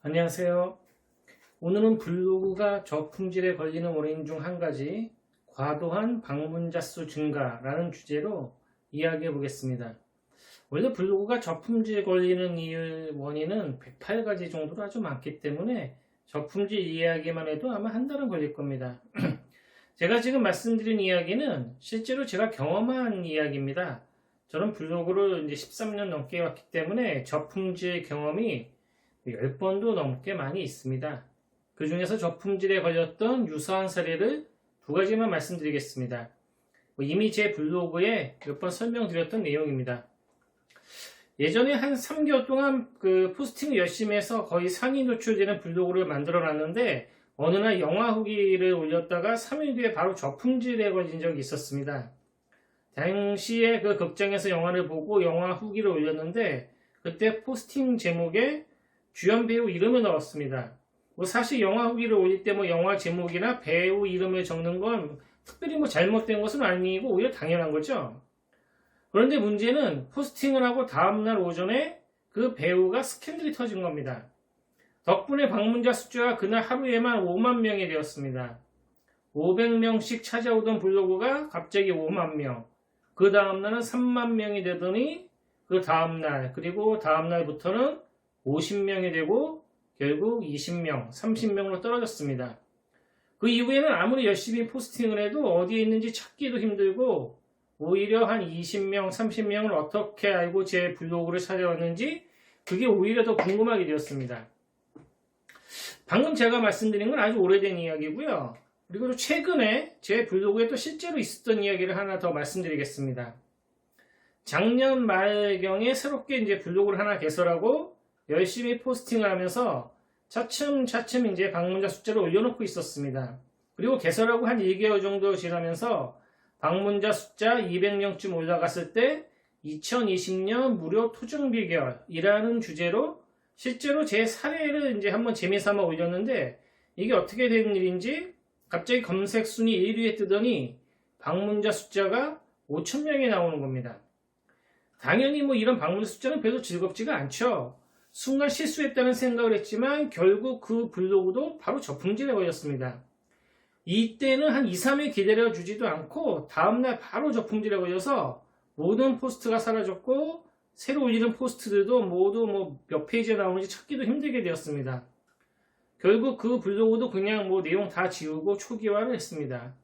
안녕하세요. 오늘은 블로그가 저품질에 걸리는 원인 중 한 가지, 과도한 방문자 수 증가라는 주제로 이야기해 보겠습니다. 원래 블로그가 저품질에 걸리는 원인은 108가지 정도로 아주 많기 때문에 저품질 이야기만 해도 아마 한 달은 걸릴 겁니다. 제가 지금 말씀드린 이야기는 실제로 제가 경험한 이야기입니다. 저는 블로그를 이제 13년 넘게 왔기 때문에 저품질 경험이 10번도 넘게 많이 있습니다. 그 중에서 저품질에 걸렸던 유사한 사례를 두 가지만 말씀드리겠습니다. 이미 제 블로그에 몇 번 설명드렸던 내용입니다. 예전에 한 3개월 동안 그 포스팅을 열심히 해서 거의 상위 노출되는 블로그를 만들어 놨는데 어느 날 영화 후기를 올렸다가 3일 뒤에 바로 저품질에 걸린 적이 있었습니다. 당시에 그 극장에서 영화를 보고 영화 후기를 올렸는데 그때 포스팅 제목에 주연 배우 이름을 넣었습니다. 사실 영화 후기를 올릴 때 영화 제목이나 배우 이름을 적는 건 특별히 잘못된 것은 아니고 오히려 당연한 거죠. 그런데 문제는 포스팅을 하고 다음날 오전에 그 배우가 스캔들이 터진 겁니다. 덕분에 방문자 숫자가 그날 하루에만 5만 명이 되었습니다. 500명씩 찾아오던 블로그가 갑자기 5만 명, 그 다음날은 3만 명이 되더니 그 다음날, 그리고 다음날부터는 50명이 되고 결국 20명, 30명으로 떨어졌습니다. 그 이후에는 아무리 열심히 포스팅을 해도 어디에 있는지 찾기도 힘들고 오히려 한 20명, 30명을 어떻게 알고 제 블로그를 찾아왔는지 그게 오히려 더 궁금하게 되었습니다. 방금 제가 말씀드린 건 아주 오래된 이야기고요. 그리고 또 최근에 제 블로그에 또 실제로 있었던 이야기를 하나 더 말씀드리겠습니다. 작년 말경에 새롭게 이제 블로그를 하나 개설하고 열심히 포스팅을 하면서 차츰차츰 이제 방문자 숫자를 올려놓고 있었습니다. 그리고 개설하고 한 1개월 정도 지나면서 방문자 숫자 200명쯤 올라갔을 때 2020년 무료 토중 비결이라는 주제로 실제로 제 사례를 이제 한번 재미삼아 올렸는데 이게 어떻게 된 일인지 갑자기 검색 순위 1위에 뜨더니 방문자 숫자가 5,000명이 나오는 겁니다. 당연히 이런 방문자 숫자는 별로 즐겁지가 않죠. 순간 실수했다는 생각을 했지만 결국 그 블로그도 바로 저품질에 걸렸습니다. 이때는 한 2, 3일 기다려주지도 않고 다음날 바로 저품질에 걸려서 모든 포스트가 사라졌고 새로 올리는 포스트들도 모두 몇 페이지에 나오는지 찾기도 힘들게 되었습니다. 결국 그 블로그도 그냥 내용 다 지우고 초기화를 했습니다.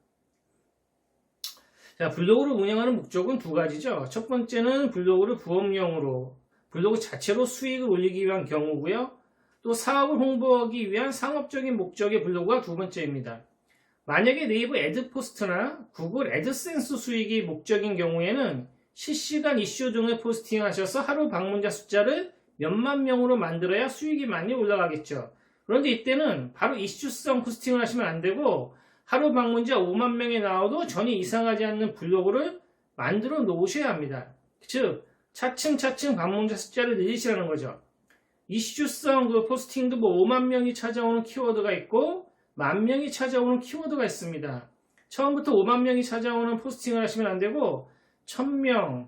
자, 블로그를 운영하는 목적은 두 가지죠. 첫 번째는 블로그를 부업용으로 블로그 자체로 수익을 올리기 위한 경우고요. 또 사업을 홍보하기 위한 상업적인 목적의 블로그가 두 번째입니다. 만약에 네이버 애드포스트나 구글 애드센스 수익이 목적인 경우에는 실시간 이슈 등을 포스팅하셔서 하루 방문자 숫자를 몇만 명으로 만들어야 수익이 많이 올라가겠죠. 그런데 이때는 바로 이슈성 포스팅을 하시면 안 되고 하루 방문자 5만 명이 나와도 전혀 이상하지 않는 블로그를 만들어 놓으셔야 합니다. 즉 차츰차츰 방문자 숫자를 늘리시라는 거죠. 이슈성 그 포스팅도 5만 명이 찾아오는 키워드가 있고 10,000명이 찾아오는 키워드가 있습니다. 처음부터 5만 명이 찾아오는 포스팅을 하시면 안 되고 1,000명,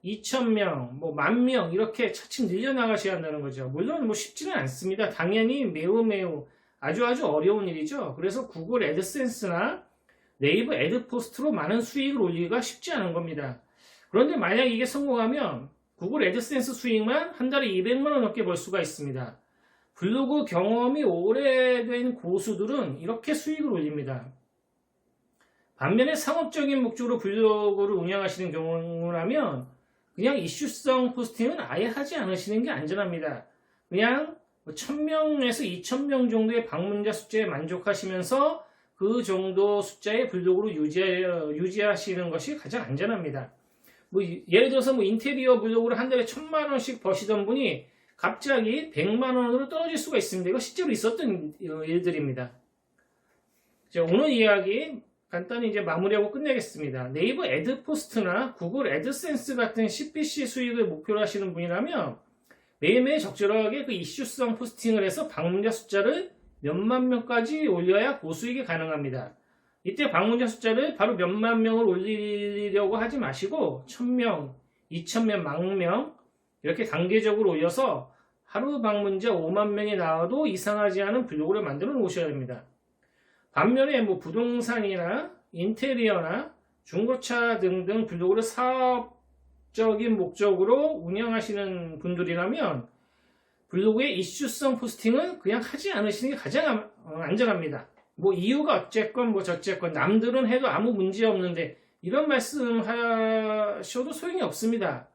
2,000명, 10,000명 이렇게 차츰 늘려나가셔야 한다는 거죠. 물론 쉽지는 않습니다. 당연히 매우 아주 어려운 일이죠. 그래서 구글 애드센스나 네이버 애드포스트로 많은 수익을 올리기가 쉽지 않은 겁니다. 그런데 만약 이게 성공하면 구글 애드센스 수익만 한 달에 200만 원 넘게 벌 수가 있습니다. 블로그 경험이 오래된 고수들은 이렇게 수익을 올립니다. 반면에 상업적인 목적으로 블로그를 운영하시는 경우라면 그냥 이슈성 포스팅은 아예 하지 않으시는 게 안전합니다. 그냥 1,000명에서 2,000명 정도의 방문자 숫자에 만족하시면서 그 정도 숫자의 블로그를 유지하시는 것이 가장 안전합니다. 예를 들어서 인테리어 블로그를 한 달에 1,000만 원씩 버시던 분이 갑자기 100만 원으로 떨어질 수가 있습니다. 이거 실제로 있었던 일들입니다. 자, 오늘 이야기 간단히 이제 마무리하고 끝내겠습니다. 네이버 애드포스트나 구글 애드센스 같은 CPC 수익을 목표로 하시는 분이라면 매일매일 적절하게 그 이슈성 포스팅을 해서 방문자 숫자를 몇만 명까지 올려야 고수익이 가능합니다. 이때 방문자 숫자를 바로 몇만 명을 올리려고 하지 마시고 1,000명, 2,000명, 10,000명 이렇게 단계적으로 올려서 하루 방문자 5만 명이 나와도 이상하지 않은 블로그를 만들어 놓으셔야 됩니다. 반면에 뭐 부동산이나 인테리어나 중고차 등등 블로그를 사업적인 목적으로 운영하시는 분들이라면 블로그의 이슈성 포스팅은 그냥 하지 않으시는 게 가장 안전합니다. 뭐 이유가 어쨌건 뭐 저쨌건 남들은 해도 아무 문제 없는데 이런 말씀 하셔도 소용이 없습니다.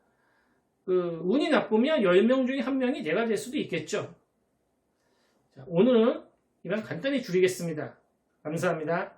운이 나쁘면 10명 중에 1명이 내가 될 수도 있겠죠. 자, 오늘은 이만 간단히 줄이겠습니다. 감사합니다.